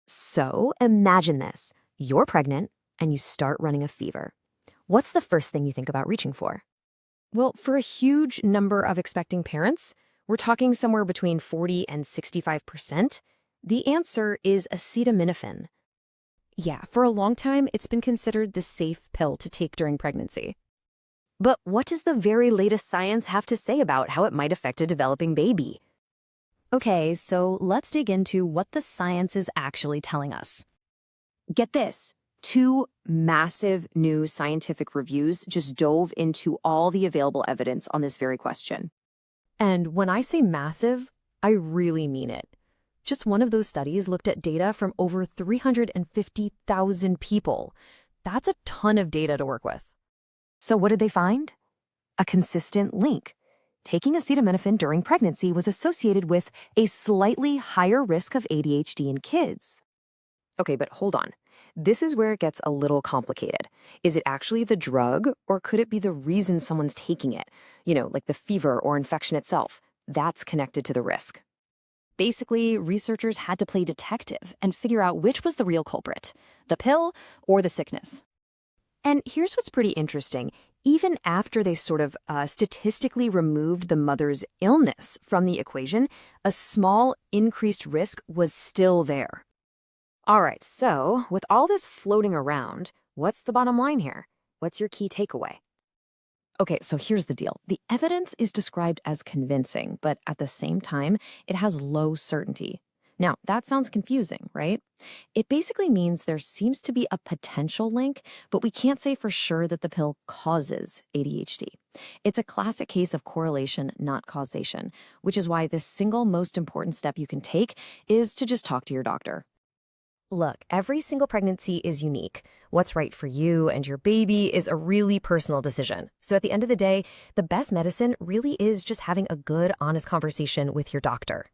So imagine this. You're pregnant and you start running a fever. What's the first thing you think about reaching for? Well, for a huge number of expecting parents, we're talking somewhere between 40 and 65%, the answer is acetaminophen. Yeah, for a long time, it's been considered the safe pill to take during pregnancy. But what does the very latest science have to say about how it might affect a developing baby? Okay, so let's dig into what the science is actually telling us. Get this. Two massive new scientific reviews just dove into all the available evidence on this very question. And when I say massive, I really mean it. Just one of those studies looked at data from over 350,000 people. That's a ton of data to work with. So what did they find? A consistent link. Taking acetaminophen during pregnancy was associated with a slightly higher risk of ADHD in kids. Okay, but hold on. This is where it gets a little complicated. Is it actually the drug, or could it be the reason someone's taking it? Like the fever or infection itself. That's connected to the risk. Basically, researchers had to play detective and figure out which was the real culprit, the pill or the sickness. And here's what's pretty interesting. Even after they sort of statistically removed the mother's illness from the equation, a small increased risk was still there. All right, so with all this floating around, what's the bottom line here? What's your key takeaway? Okay, so here's the deal. The evidence is described as convincing, but at the same time, it has low certainty. Now, that sounds confusing, right? It basically means there seems to be a potential link, but we can't say for sure that the pill causes ADHD. It's a classic case of correlation, not causation, which is why the single most important step you can take is to just talk to your doctor. Look, every single pregnancy is unique. What's right for you and your baby is a really personal decision. So at the end of the day, the best medicine really is just having a good, honest conversation with your doctor.